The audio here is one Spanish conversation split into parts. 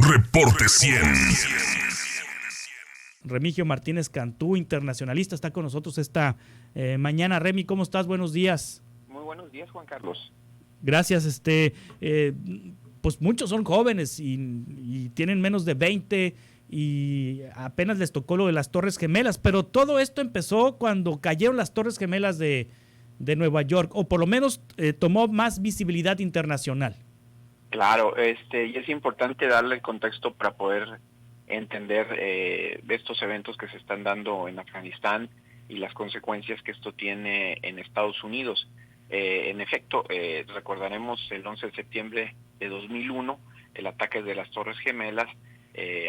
Reporte 100. Remigio Martínez Cantú, internacionalista, está con nosotros esta mañana. Remy, ¿cómo estás? Buenos días. Muy buenos días, Juan Carlos. Gracias. Pues muchos son jóvenes y tienen menos de 20 y apenas les tocó lo de las Torres Gemelas, pero todo esto empezó cuando cayeron las Torres Gemelas de Nueva York, o por lo menos tomó más visibilidad internacional. Claro, y es importante darle el contexto para poder entender de estos eventos que se están dando en Afganistán y las consecuencias que esto tiene en Estados Unidos. En efecto, recordaremos el 11 de septiembre de 2001, el ataque de las Torres Gemelas,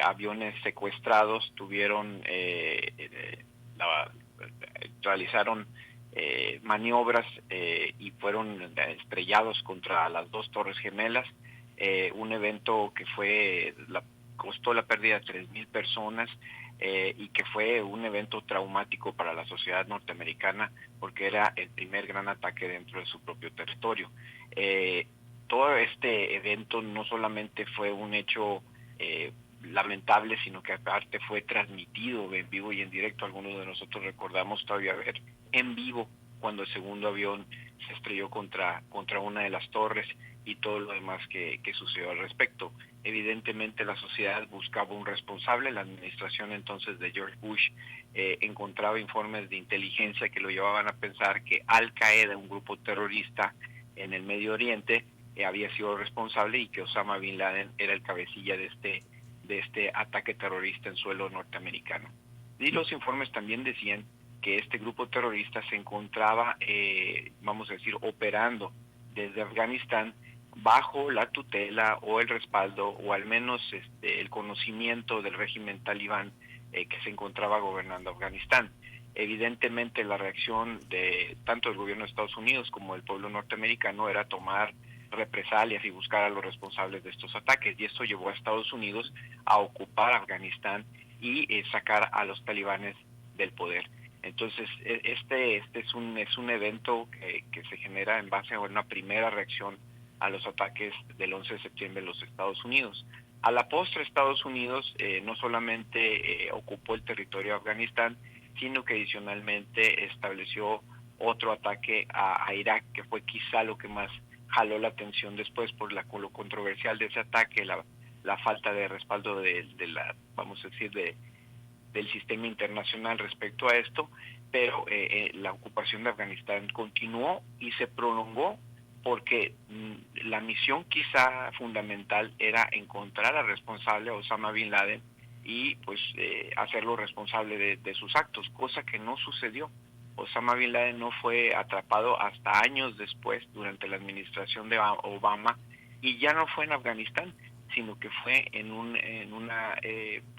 aviones secuestrados realizaron maniobras y fueron estrellados contra las dos Torres Gemelas, un evento que costó la pérdida de 3,000 personas y que fue un evento traumático para la sociedad norteamericana porque era el primer gran ataque dentro de su propio territorio. Todo este evento no solamente fue un hecho lamentable, sino que aparte fue transmitido en vivo y en directo. Algunos de nosotros recordamos todavía ver en vivo cuando el segundo avión se estrelló contra una de las torres y todo lo demás que sucedió al respecto. Evidentemente la sociedad buscaba un responsable. La administración entonces de George Bush encontraba informes de inteligencia que lo llevaban a pensar que Al Qaeda, un grupo terrorista en el Medio Oriente, había sido responsable y que Osama Bin Laden era el cabecilla de este ataque terrorista en suelo norteamericano. Y los informes también decían que este grupo terrorista se encontraba, vamos a decir, operando desde Afganistán bajo la tutela o el respaldo o al menos el conocimiento del régimen talibán que se encontraba gobernando Afganistán. Evidentemente la reacción de tanto el gobierno de Estados Unidos como el pueblo norteamericano era tomar represalias y buscar a los responsables de estos ataques, y esto llevó a Estados Unidos a ocupar Afganistán y sacar a los talibanes del poder. Entonces este es un evento que se genera en base a una primera reacción a los ataques del 11 de septiembre en los Estados Unidos. A la postre, Estados Unidos no solamente ocupó el territorio de Afganistán, sino que adicionalmente estableció otro ataque a Irak, que fue quizá lo que más jaló la atención después por lo controversial de ese ataque, la falta de respaldo vamos a decir, del sistema internacional respecto a esto, pero la ocupación de Afganistán continuó y se prolongó porque la misión quizá fundamental era encontrar al responsable, a Osama Bin Laden, y pues hacerlo responsable de sus actos, cosa que no sucedió. Osama Bin Laden no fue atrapado hasta años después, durante la administración de Obama, y ya no fue en Afganistán, sino que fue en un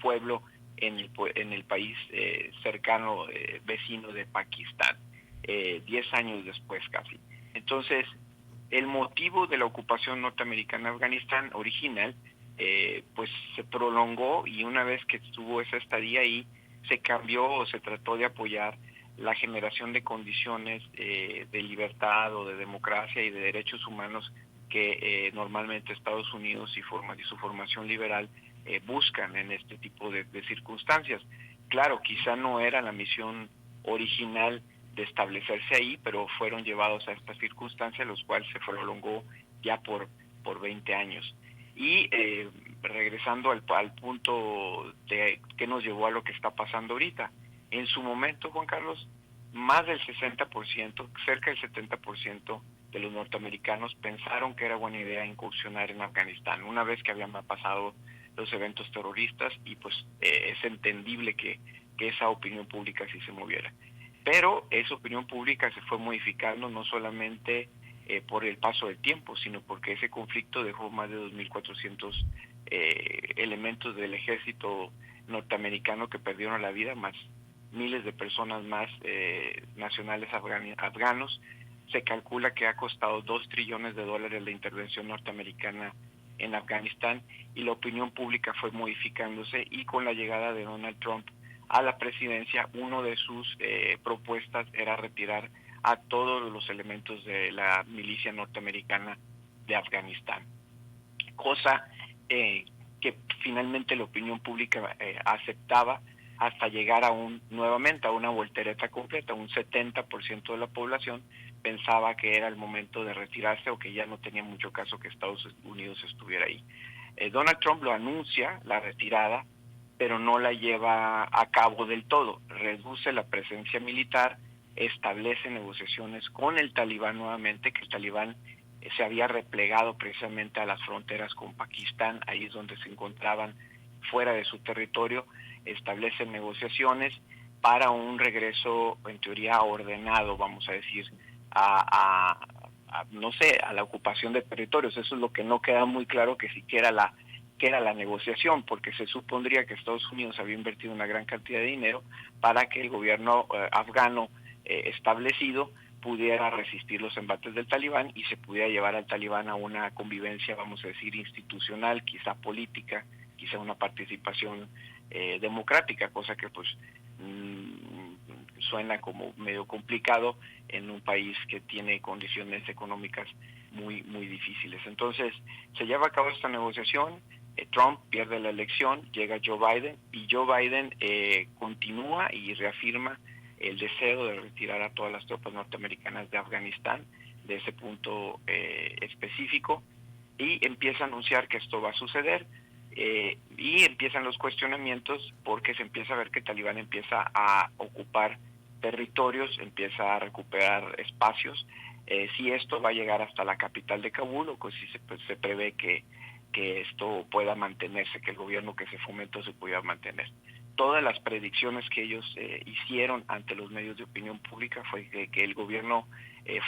pueblo en el país cercano, vecino de Pakistán, 10 años después casi. Entonces, el motivo de la ocupación norteamericana de Afganistán original, pues se prolongó, y una vez que estuvo esa estadía ahí, se cambió o se trató de apoyar la generación de condiciones de libertad o de democracia y de derechos humanos que normalmente Estados Unidos y su formación liberal buscan en este tipo de circunstancias. Claro, quizá no era la misión original de establecerse ahí, pero fueron llevados a esta circunstancia, los cuales se prolongó ya por 20 años. Y regresando al punto de qué nos llevó a lo que está pasando ahorita. En su momento, Juan Carlos, más del 60%, cerca del 70% de los norteamericanos pensaron que era buena idea incursionar en Afganistán, una vez que habían pasado los eventos terroristas, y pues es entendible que esa opinión pública sí se moviera. Pero esa opinión pública se fue modificando no solamente por el paso del tiempo, sino porque ese conflicto dejó más de 2,400 elementos del ejército norteamericano que perdieron la vida, más miles de personas más nacionales afganos. Se calcula que ha costado $2 trillones la intervención norteamericana en Afganistán, y la opinión pública fue modificándose, y con la llegada de Donald Trump a la presidencia, una de sus propuestas era retirar a todos los elementos de la milicia norteamericana de Afganistán, cosa que finalmente la opinión pública aceptaba, hasta llegar nuevamente a una voltereta completa. Un 70% de la población pensaba que era el momento de retirarse o que ya no tenía mucho caso que Estados Unidos estuviera ahí. Donald Trump lo anuncia, la retirada, pero no la lleva a cabo del todo. Reduce la presencia militar, establece negociaciones con el Talibán nuevamente, que el Talibán se había replegado precisamente a las fronteras con Pakistán, ahí es donde se encontraban fuera de su territorio. Establece negociaciones para un regreso, en teoría, ordenado, vamos a decir, no sé, a la ocupación de territorios. Eso es lo que no queda muy claro, que siquiera que era la negociación, porque se supondría que Estados Unidos había invertido una gran cantidad de dinero para que el gobierno afgano establecido pudiera resistir los embates del Talibán y se pudiera llevar al Talibán a una convivencia, vamos a decir, institucional, quizá política, quizá una participación democrática, cosa que pues suena como medio complicado en un país que tiene condiciones económicas muy difíciles. Entonces se lleva a cabo esta negociación, Trump pierde la elección, llega Joe Biden, y Joe Biden continúa y reafirma el deseo de retirar a todas las tropas norteamericanas de Afganistán, de ese punto específico, y empieza a anunciar que esto va a suceder. Y empiezan los cuestionamientos, porque se empieza a ver que Talibán empieza a ocupar territorios, empieza a recuperar espacios. Si esto va a llegar hasta la capital de Kabul, o si se prevé que esto pueda mantenerse, que el gobierno que se fomentó se pueda mantener. Todas las predicciones que ellos hicieron ante los medios de opinión pública fue que el gobierno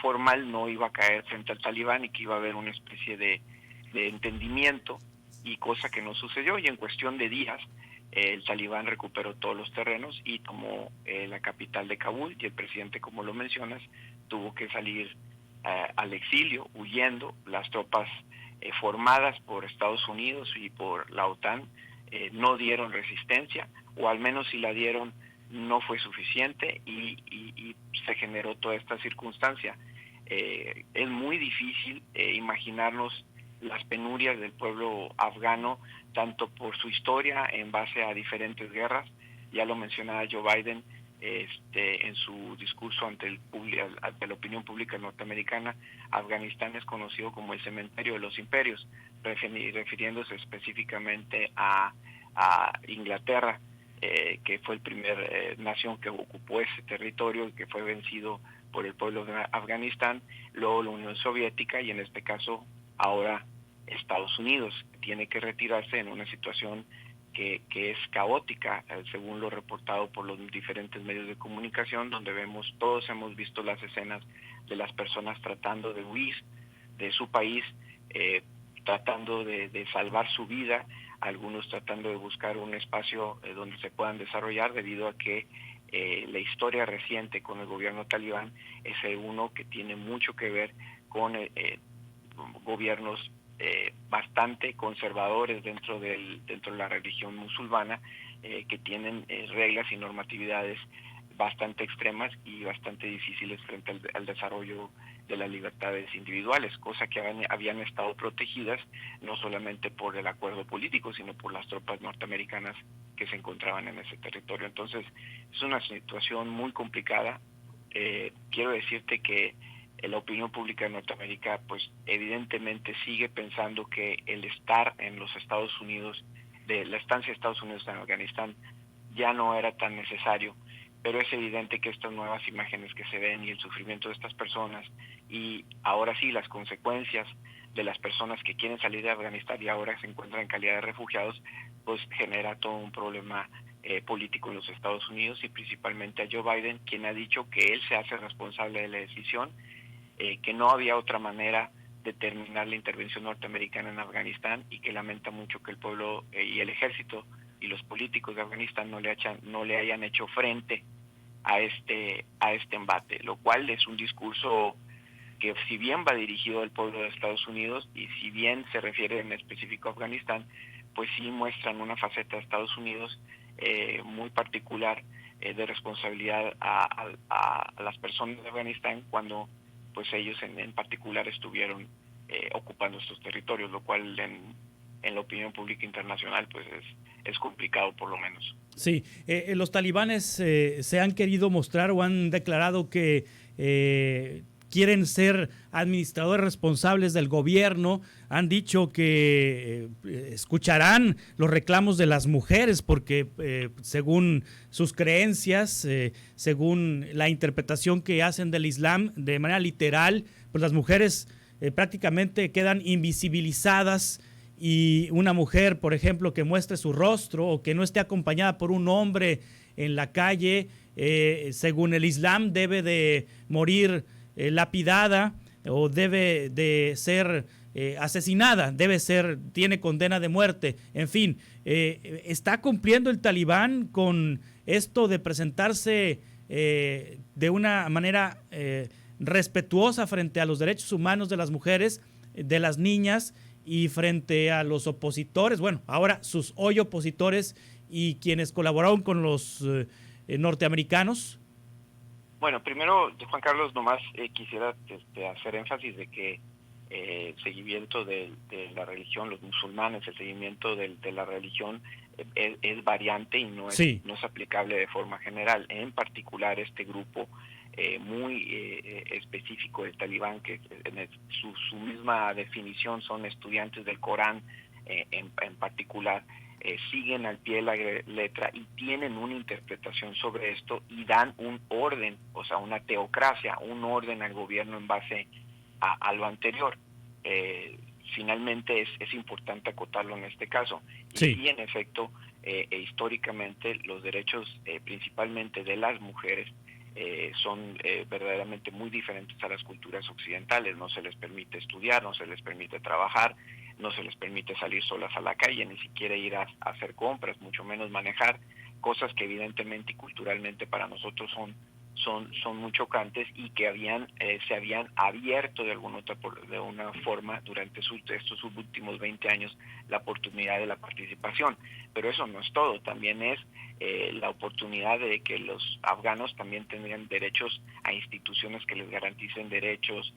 formal no iba a caer frente al Talibán y que iba a haber una especie de entendimiento, y cosa que no sucedió, y en cuestión de días el Talibán recuperó todos los terrenos y tomó la capital de Kabul, y el presidente, como lo mencionas, tuvo que salir al exilio huyendo. Las tropas formadas por Estados Unidos y por la OTAN no dieron resistencia, o al menos si la dieron no fue suficiente, y se generó toda esta circunstancia. Es muy difícil imaginarnos las penurias del pueblo afgano, tanto por su historia en base a diferentes guerras. Ya lo mencionaba Joe Biden en su discurso ante la opinión pública norteamericana. Afganistán es conocido como el cementerio de los imperios, refiriéndose específicamente a Inglaterra, que fue el primer nación que ocupó ese territorio y que fue vencido por el pueblo de Afganistán, luego la Unión Soviética, y en este caso ahora Estados Unidos, tiene que retirarse en una situación que es caótica, según lo reportado por los diferentes medios de comunicación, donde todos hemos visto las escenas de las personas tratando de huir de su país, tratando de salvar su vida, algunos tratando de buscar un espacio donde se puedan desarrollar, debido a que la historia reciente con el gobierno talibán es uno que tiene mucho que ver con gobiernos bastante conservadores dentro de la religión musulmana, que tienen reglas y normatividades bastante extremas y bastante difíciles frente al desarrollo de las libertades individuales, cosa que habían estado protegidas no solamente por el acuerdo político, sino por las tropas norteamericanas que se encontraban en ese territorio. Entonces es una situación muy complicada. Quiero decirte que la opinión pública de Norteamérica pues evidentemente sigue pensando que el estar en los Estados Unidos, de la estancia de Estados Unidos en Afganistán, ya no era tan necesario, pero es evidente que estas nuevas imágenes que se ven y el sufrimiento de estas personas, y ahora sí las consecuencias de las personas que quieren salir de Afganistán y ahora se encuentran en calidad de refugiados, pues genera todo un problema político en los Estados Unidos, y principalmente a Joe Biden, quien ha dicho que él se hace responsable de la decisión, que no había otra manera de terminar la intervención norteamericana en Afganistán, y que lamenta mucho que el pueblo y el ejército y los políticos de Afganistán no le hayan hecho frente a este embate, lo cual es un discurso que, si bien va dirigido al pueblo de Estados Unidos y si bien se refiere en específico a Afganistán, pues sí muestran una faceta de Estados Unidos muy particular, de responsabilidad a las personas de Afganistán, cuando pues ellos en particular estuvieron ocupando estos territorios, lo cual en la opinión pública internacional, pues es complicado por lo menos. Sí, los talibanes se han querido mostrar o han declarado que quieren ser administradores responsables del gobierno, han dicho que escucharán los reclamos de las mujeres porque según sus creencias, según la interpretación que hacen del Islam de manera literal, pues las mujeres prácticamente quedan invisibilizadas y una mujer, por ejemplo, que muestre su rostro o que no esté acompañada por un hombre en la calle, según el Islam debe de morir lapidada o debe de ser asesinada, tiene condena de muerte. En fin, ¿está cumpliendo el talibán con esto de presentarse de una manera respetuosa frente a los derechos humanos de las mujeres, de las niñas y frente a los opositores, bueno, ahora sus hoy opositores y quienes colaboraron con los norteamericanos? Bueno, primero, Juan Carlos, nomás quisiera hacer énfasis de que el seguimiento de la religión, los musulmanes, el seguimiento de la religión es variante y Sí. no es aplicable de forma general. En particular, este grupo muy específico del talibán, que su misma definición son estudiantes del Corán en particular, siguen al pie de la letra y tienen una interpretación sobre esto y dan un orden, o sea, una teocracia, un orden al gobierno en base a lo anterior. Finalmente es importante acotarlo en este caso. Y sí, en efecto, históricamente los derechos principalmente de las mujeres son verdaderamente muy diferentes a las culturas occidentales. No se les permite estudiar, no se les permite trabajar, no se les permite salir solas a la calle, ni siquiera ir a hacer compras, mucho menos manejar, cosas que evidentemente y culturalmente para nosotros son muy chocantes y que se habían abierto de una forma durante estos últimos 20 años la oportunidad de la participación. Pero eso no es todo, también es la oportunidad de que los afganos también tendrían derechos a instituciones que les garanticen derechos,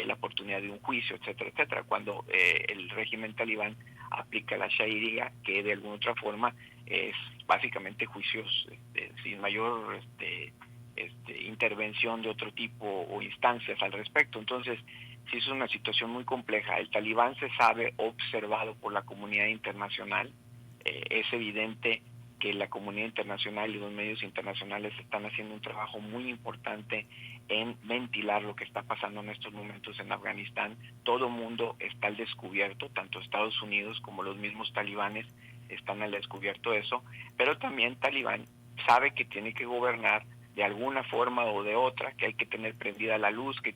la oportunidad de un juicio, etcétera, etcétera. Cuando el régimen talibán aplica la sharia, que de alguna otra forma es básicamente juicios sin mayor intervención de otro tipo o instancias al respecto. Entonces, sí es una situación muy compleja. El talibán se sabe observado por la comunidad internacional. Es evidente que la comunidad internacional y los medios internacionales están haciendo un trabajo muy importante en ventilar lo que está pasando en estos momentos en Afganistán. Todo el mundo está al descubierto, tanto Estados Unidos como los mismos talibanes están al descubierto de eso, pero también Talibán sabe que tiene que gobernar de alguna forma o de otra, que hay que tener prendida la luz, que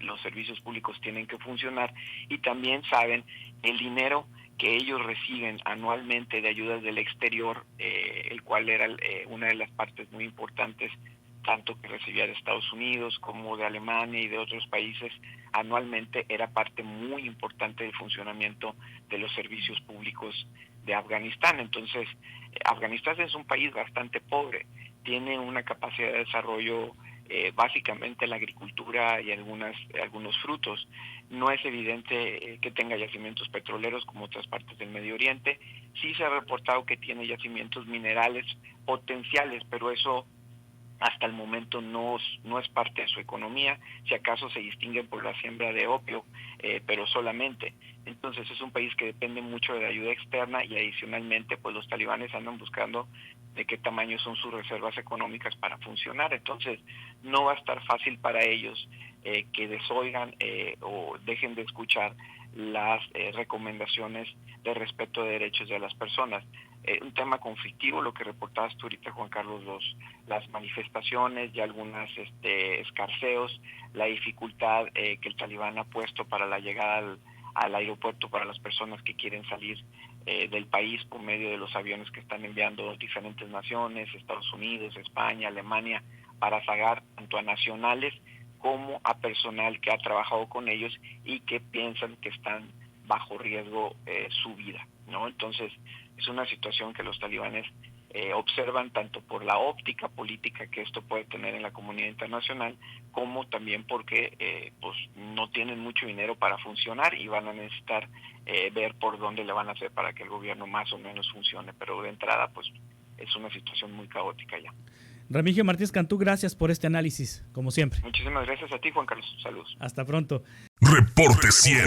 los servicios públicos tienen que funcionar, y también saben el dinero que ellos reciben anualmente de ayudas del exterior, el cual era una de las partes muy importantes, tanto que recibía de Estados Unidos como de Alemania y de otros países, anualmente era parte muy importante del funcionamiento de los servicios públicos de Afganistán. Entonces, Afganistán es un país bastante pobre, tiene una capacidad de desarrollo básicamente la agricultura y algunos frutos. No es evidente que tenga yacimientos petroleros como otras partes del Medio Oriente. Sí se ha reportado que tiene yacimientos minerales potenciales, pero eso hasta el momento no es parte de su economía. Si acaso se distinguen por la siembra de opio, pero solamente. Entonces es un país que depende mucho de la ayuda externa y adicionalmente pues los talibanes andan buscando de qué tamaño son sus reservas económicas para funcionar. Entonces no va a estar fácil para ellos que desoigan o dejen de escuchar las recomendaciones de respeto de derechos de las personas. Un tema conflictivo, lo que reportabas tú ahorita, Juan Carlos, las manifestaciones y algunas escarceos, la dificultad que el talibán ha puesto para la llegada al aeropuerto para las personas que quieren salir del país por medio de los aviones que están enviando diferentes naciones, Estados Unidos, España, Alemania, para sacar tanto a nacionales como a personal que ha trabajado con ellos y que piensan que están bajo riesgo su vida, ¿no? Entonces, Es una situación que los talibanes observan tanto por la óptica política que esto puede tener en la comunidad internacional, como también porque pues no tienen mucho dinero para funcionar y van a necesitar ver por dónde le van a hacer para que el gobierno más o menos funcione. Pero de entrada, pues es una situación muy caótica ya. Remigio Martínez Cantú, gracias por este análisis, como siempre. Muchísimas gracias a ti, Juan Carlos. Saludos. Hasta pronto. Reporte 100.